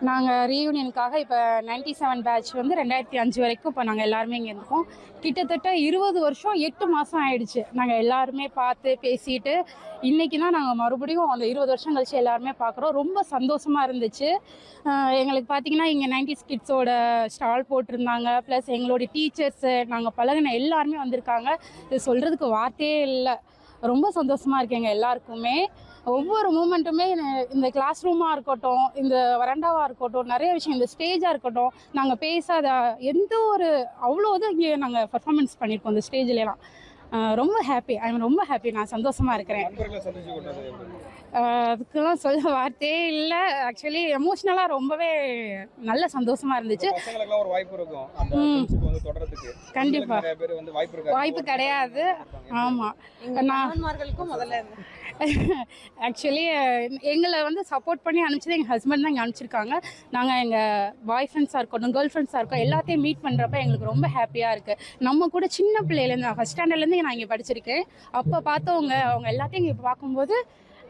நாங்கள் ரீயூனியனுக்காக இப்போ 97 பேட்ச் வந்து 2005 வரைக்கும் இப்போ நாங்கள் எல்லாருமே இங்கே இருக்கோம். கிட்டத்தட்ட 20 வருஷம் 8 மாதம் ஆயிடுச்சு. நாங்கள் எல்லாருமே பார்த்து பேசிட்டு இன்றைக்கி தான் நாங்கள் மறுபடியும் அந்த 20 வருஷம் கழிச்சு எல்லாருமே பார்க்குறோம். ரொம்ப சந்தோஷமாக இருந்துச்சு. எங்களுக்கு பார்த்திங்கன்னா இங்கே 90s கிட்ஸோட ஸ்டால் போட்டிருந்தாங்க. ப்ளஸ் எங்களோட டீச்சர்ஸு நாங்கள் பழகின எல்லாருமே வந்திருக்காங்க. இது சொல்கிறதுக்கு வார்த்தையே இல்லை. ரொம்ப சந்தோஷமாக இருக்குது எங்கள் எல்லாருக்குமே. ஒவ்வொரு மூமெண்ட்டுமே இந்த கிளாஸ் ரூமாக இருக்கட்டும், இந்த வராண்டாவாக இருக்கட்டும், நிறைய விஷயம், இந்த ஸ்டேஜாக இருக்கட்டும், நாங்கள் பேசாத எந்த ஒரு அவ்வளோ இது இங்கே நாங்கள் பர்ஃபார்மன்ஸ் பண்ணியிருக்கோம் இந்த ஸ்டேஜ்லாம். ரொம்ப ஹாப்பி. ஐ எம் ரொம்ப ஹாப்பி. நான் சந்தோஷமாக இருக்கிறேன். அதுக்கெல்லாம் சொல்ல வார்த்தையே இல்லை. ஆக்சுவலி எமோஷ்னலாக ரொம்பவே நல்ல சந்தோஷமாக இருந்துச்சு. கண்டிப்பாக வாய்ப்பு கிடையாது. ஆமாம், முதல்ல ஆக்சுவலி எங்களை வந்து சப்போர்ட் பண்ணி அனுப்பிச்சது எங்கள் ஹஸ்பண்ட் தான் இங்கே அனுப்பிச்சிருக்காங்க. நாங்கள் எங்கள் பாய் ஃப்ரெண்ட்ஸாக இருக்கட்டும், கேர்ள் ஃப்ரெண்ட்ஸாக இருக்கட்டும், எல்லாத்தையும் மீட் பண்ணுறப்ப எங்களுக்கு ரொம்ப ஹாப்பியாக இருக்குது. நம்ம கூட சின்ன பிள்ளையிலேருந்து ஃபஸ்ட் ஸ்டாண்டர்ட்லேருந்து நான் இங்கே படிச்சிருக்கேன். அப்போ பார்த்தவங்க அவங்க எல்லாத்தையும் இங்கே பார்க்கும்போது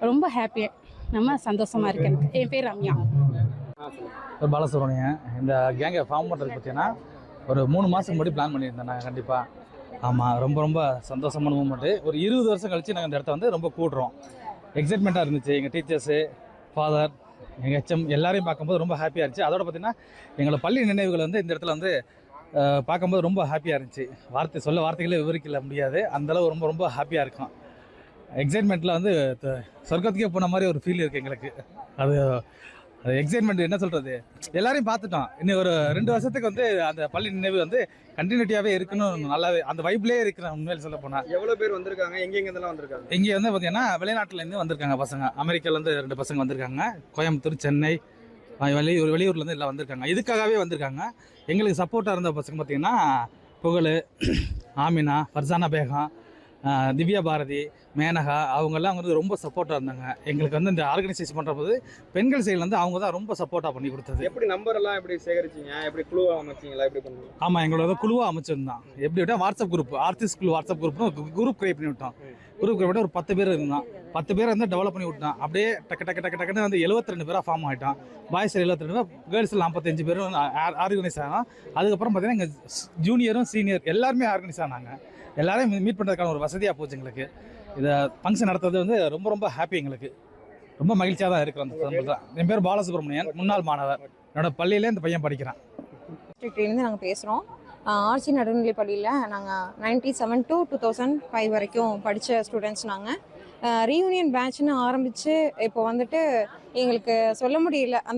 ரொம்ப ஹாப்பியாக நம்ம சந்தோஷமாக இருக்கு. எனக்கு என் பேர் ரம்யா. பாலசுப்ரமணியன். இந்த கேங்கை ஃபார்ம் பண்ணுறது பார்த்தீங்கன்னா ஒரு 3 மாதத்துக்கு முன்னாடி பிளான் பண்ணியிருந்தேன் நான். கண்டிப்பாக ஆமாம், ரொம்ப ரொம்ப சந்தோஷமான மூமெண்ட்டு. ஒரு 20 வருஷம் கழிச்சு நாங்கள் இந்த இடத்த வந்து ரொம்ப கூடுறோம். எக்ஸைட்மெண்ட்டாக இருந்துச்சு. எங்கள் டீச்சர்ஸு, ஃபாதர், எங்கள் ஹெச்எம் எல்லாரையும் பார்க்கும்போது ரொம்ப ஹாப்பியாக இருந்துச்சு. அதோட பார்த்திங்கன்னா எங்களை பள்ளி நினைவுகள் வந்து இந்த இடத்துல வந்து பார்க்கும்போது ரொம்ப ஹாப்பியாக இருந்துச்சு. வார்த்தைகளே விவரிக்கல முடியாது. அந்தளவு ரொம்ப ரொம்ப ஹாப்பியாக இருக்கும். எக்ஸைட்மெண்ட்டில் வந்து சொர்க்கத்துக்கே போன மாதிரி ஒரு ஃபீல் இருக்குது எங்களுக்கு. அது எக்ஸைட்மெண்ட் என்ன சொல்கிறது, எல்லாரையும் பார்த்துட்டோம். இன்னும் ஒரு 2 வருஷத்துக்கு வந்து அந்த பள்ளி நினைவு வந்து கண்டினியூட்டியாகவே இருக்கணும். நல்லாவே அந்த வைப்லேயே இருக்கிறேன். உண்மையில் சொல்ல போனால் எவ்வளோ பேர் வந்திருக்காங்க, எங்கெங்கெல்லாம் வந்திருக்காங்க? இங்கே வந்து பார்த்தீங்கன்னா வெளிநாட்டிலேருந்து வந்திருக்காங்க பசங்க. அமெரிக்காவிலேருந்து 2 பசங்க வந்திருக்காங்க. கோயம்புத்தூர், சென்னை, வெளியூர்லேருந்து எல்லாம் வந்திருக்காங்க. இதுக்காகவே வந்திருக்காங்க. எங்களுக்கு சப்போர்ட்டாக இருந்த பசங்க பார்த்திங்கன்னா புகழ், ஆமினா, ஃபர்சானா பேகம், திவ்யா பாரதி, மேனகா, அவங்கெல்லாம் வந்து ரொம்ப சப்போர்ட்டாக இருந்தாங்க. எங்களுக்கு வந்து இந்த ஆர்கனைசேஷன் பண்ணுற போது பெண்கள் சைடில் வந்து அவங்க தான் ரொம்ப சப்போர்ட்டாக பண்ணி கொடுத்தது. எப்படி நம்பரெல்லாம் எப்படி சேகரிச்சிங்க, எப்படி குழுவாக அமைச்சிங்களா, எப்படி பண்ணுங்க? ஆமாம், எங்களோட குழுவாக அமைச்சிருந்தோம். எப்படி விட்டால் வாட்ஸ்அப் குரூப், ஆர்டிஸ்ட் குழு வாட்ஸ்அப் குரூப்னு குரூப் கிரியேட் பண்ணி விட்டோம். குரூப் கிரியேட் ஒரு 10 பேர் இருந்தான். 10 பேர் வந்து டெவலப் பண்ணி விட்டோம். அப்படியே டக்குன்னு வந்து 72 பேராக ஃபார்ம் ஆகிட்டோம். பாய்ஸ் 72 பேர், கேர்ள்ஸில் 45 பேரும் ஆர்கனைஸ் ஆனோம். அதுக்கப்புறம் பார்த்தீங்கன்னா எங்கள் ஜூனியரும் சீனியர் எல்லாருமே ஆர்கனைஸ் ஆனாங்க. எல்லாரையும் மீட் பண்ணுறதுக்கான ஒரு வசதியாக போச்சு எங்களுக்கு. இதை ஃபங்க்ஷன் நடத்துறது வந்து ரொம்ப ரொம்ப ஹாப்பி. எங்களுக்கு ரொம்ப மகிழ்ச்சியாக தான் இருக்கிறோம். அந்த சந்தோஷம். என் பேர் பாலசுப்ரமணியன், முன்னாள் மாணவர். என்னோட பள்ளியிலே இந்த பையன் படிக்கிறான். டிஸ்ட்ரிக்ட்லேருந்து நாங்கள் பேசுகிறோம். ஆர்சி நடுநிலை பள்ளியில் நாங்கள் 97 to 2005 வரைக்கும் படித்த ஸ்டூடெண்ட்ஸ். நாங்கள் ரீயூனியன் பேட்ச்னு ஆரம்பித்து இப்போ வந்துட்டு எங்களுக்கு சொல்ல முடியல.